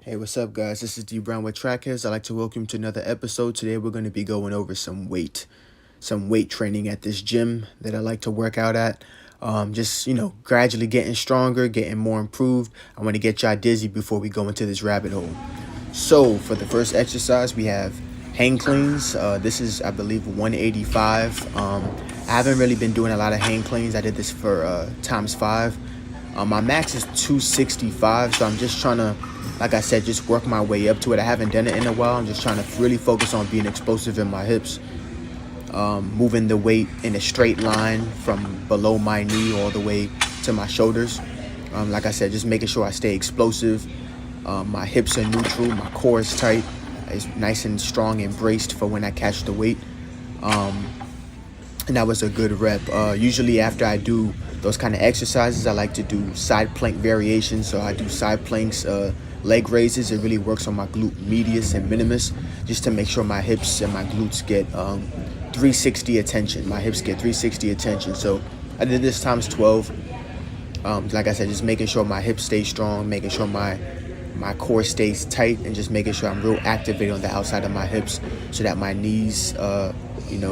Hey, what's up, guys? This is D Brown with Track Headz. I'd like to welcome you to another episode. Today, we're going to be going over some weight training at this gym that I like to work out at. Just gradually getting stronger, getting more improved. I want to get y'all dizzy before we go into this rabbit hole. So, for the first exercise, we have hang cleans. This is, I believe, 185. I haven't really been doing a lot of hang cleans. I did this for times 5. My max is 265, so I'm just trying to, like I said, just work my way up to it. I haven't done it in a while. I'm just trying to really focus on being explosive in my hips, moving the weight in a straight line from below my knee all the way to my shoulders. Like I said, just making sure I stay explosive. My hips are neutral. My core is tight. It's nice and strong and braced for when I catch the weight. And that was a good rep. Usually after I do those kind of exercises, I like to do side plank variations. So I do side planks, leg raises. It really works on my glute medius and minimus, just to make sure my hips and my glutes get 360 attention. My hips get 360 attention. So I did this times 12. Like I said, just making sure my hips stay strong, making sure my core stays tight, and just making sure I'm real activated on the outside of my hips so that my knees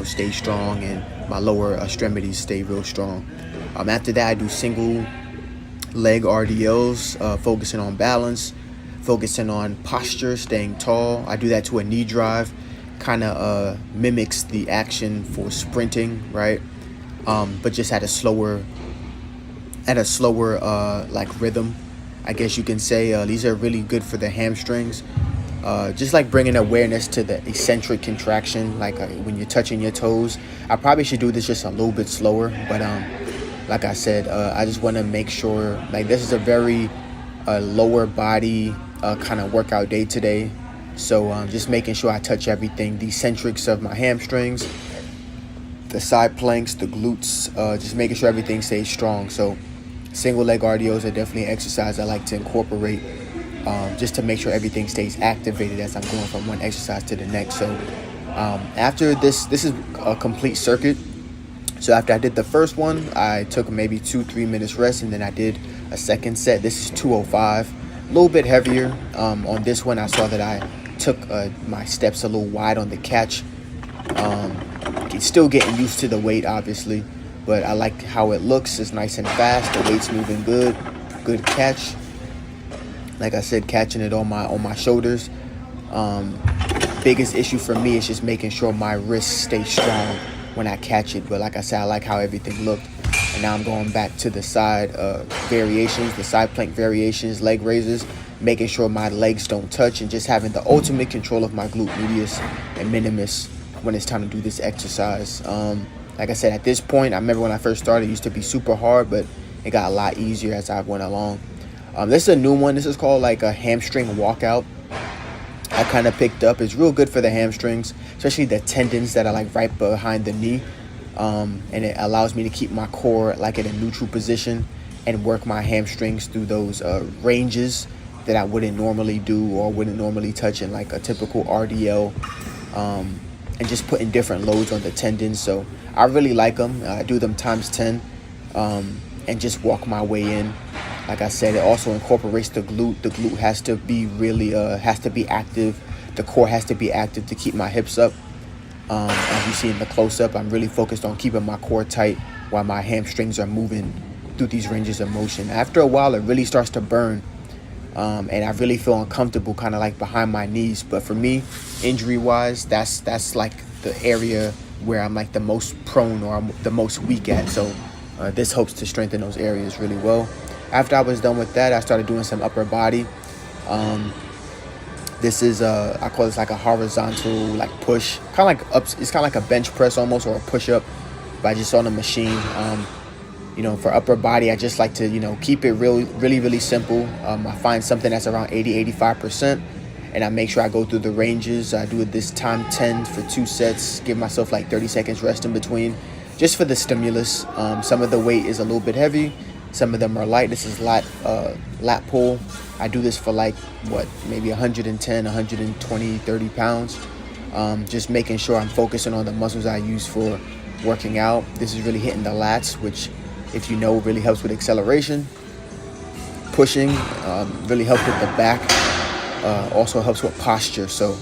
stay strong and my lower extremities stay real strong. After that, I do single leg RDLs, focusing on balance, focusing on posture, staying tall. I do that to a knee drive, kind of mimics the action for sprinting, right? But just at a slower like rhythm, I guess you can say. These are really good for the hamstrings. Just like bringing awareness to the eccentric contraction, like when you're touching your toes. I probably should do this just a little bit slower, but like I said, I just want to make sure, like, this is a very lower body kind of workout day today. So just making sure I touch everything, the eccentrics of my hamstrings, the side planks, the glutes, just making sure everything stays strong. So single leg RDOs are definitely an exercise I like to incorporate, just to make sure everything stays activated as I'm going from one exercise to the next. So after this is a complete circuit. So after I did the first one, I took maybe 2-3 minutes rest, and then I did a second set. This is 205, a little bit heavier. On this one, I saw that I took my steps a little wide on the catch. Still getting used to the weight, obviously, but I like how it looks. It's nice and fast. The weight's moving good catch. Like I said, catching it on my shoulders. Biggest issue for me is just making sure my wrists stay strong when I catch it. But like I said, I like how everything looked. And now I'm going back to the side variations, the side plank variations, leg raises, making sure my legs don't touch, and just having the ultimate control of my glute medius and minimus when it's time to do this exercise. Like I said, at this point, I remember when I first started, it used to be super hard, but it got a lot easier as I went along. This is a new one. This is called like a hamstring walkout. I kind of picked up. It's real good for the hamstrings, especially the tendons that are like right behind the knee. And it allows me to keep my core like in a neutral position and work my hamstrings through those ranges that I wouldn't normally do or wouldn't normally touch in like a typical RDL, and just putting different loads on the tendons. So I really like them. I do them times 10, and just walk my way in. Like I said, it also incorporates the glute. The glute has to be really active. The core has to be active to keep my hips up. As you see in the close-up, I'm really focused on keeping my core tight while my hamstrings are moving through these ranges of motion. After a while, it really starts to burn, and I really feel uncomfortable kind of like behind my knees. But for me, injury-wise, that's like the area where I'm like the most prone or I'm the most weak at. So this helps to strengthen those areas really well. After I was done with that, I started doing some upper body. This is I call this like a horizontal like push, kind of like ups. It's kind of like a bench press almost, or a push up, but just on a machine. For upper body, I just like to keep it really simple. I find something that's around 80-85%, and I make sure I go through the ranges. I do this time 10 for 2 sets. Give myself like 30 seconds rest in between, just for the stimulus. Some of the weight is a little bit heavy. Some of them are light. This is lat pull. I do this for like, maybe 110, 120, 30 pounds. Just making sure I'm focusing on the muscles I use for working out. This is really hitting the lats, which, if you know, really helps with acceleration. Pushing really helps with the back. Also helps with posture. So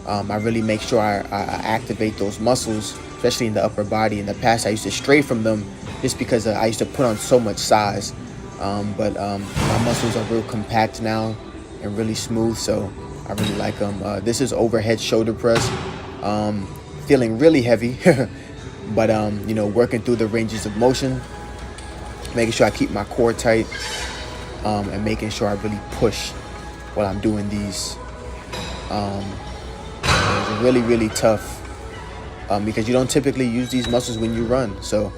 I really make sure I activate those muscles, especially in the upper body. In the past, I used to stray from them just because I used to put on so much size. But my muscles are real compact now and really smooth, so I really like them. This is overhead shoulder press. Feeling really heavy, but you know, working through the ranges of motion, making sure I keep my core tight, and making sure I really push while I'm doing these. It's really, really tough because you don't typically use these muscles when you run. So,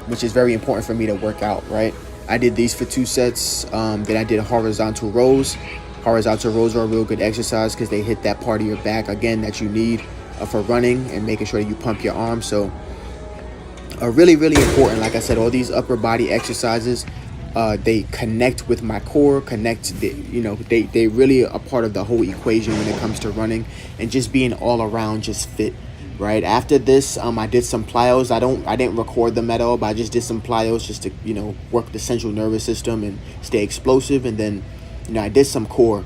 which is very important for me to work out, right? I did these for 2 sets. Then I did horizontal rows. Horizontal rows are a real good exercise because they hit that part of your back, again, that you need for running and making sure that you pump your arms. So really, really important. Like I said, all these upper body exercises, they connect with my core, they really are part of the whole equation when it comes to running and just being all around just fit. Right after this, I did some plyos. I didn't record them at all, but I just did some plyos just to, you know, work the central nervous system and stay explosive. And then, you know, I did some core,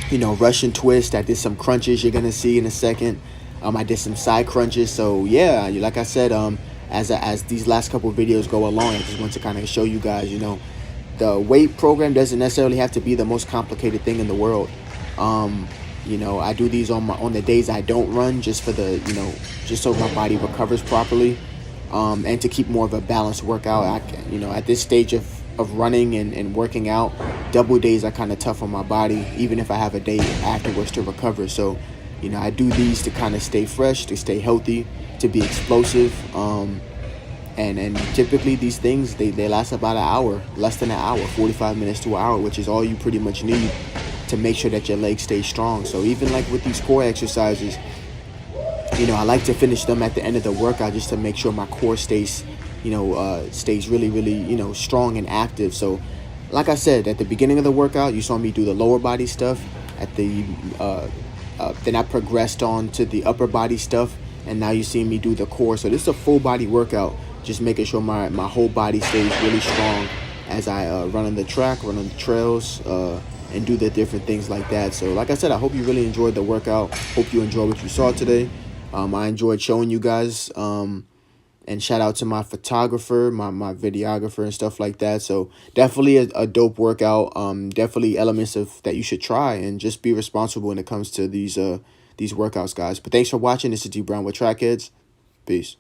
you know, Russian twist. I did some crunches you're gonna see in a second. I did some side crunches. So yeah, like I said, as these last couple of videos go along, I just want to kind of show you guys, you know, the weight program doesn't necessarily have to be the most complicated thing in the world. You know, I do these on the days I don't run, just for the, you know, just so my body recovers properly, and to keep more of a balanced workout. You know, at this stage of running and working out, double days are kind of tough on my body, even if I have a day afterwards to recover. So, you know, I do these to kind of stay fresh, to stay healthy, to be explosive. And typically these things, they last about an hour, less than an hour, 45 minutes to an hour, which is all you pretty much need to make sure that your legs stay strong. So even like with these core exercises, you know, I like to finish them at the end of the workout just to make sure my core stays, you know, stays really, really, you know, strong and active. So like I said, at the beginning of the workout, you saw me do the lower body stuff. At the then I progressed on to the upper body stuff, and now you see me do the core. So this is a full body workout, just making sure my whole body stays really strong as I run on the track, run on the trails, and do the different things like that. So like I said, I hope you really enjoyed the workout. Hope you enjoyed what you saw today. I enjoyed showing you guys, and shout out to my photographer, my videographer and stuff like that. So definitely a dope workout. Definitely elements of that you should try, and just be responsible when it comes to these workouts, guys. But thanks for watching. This is D Brown with Track Headz. Peace.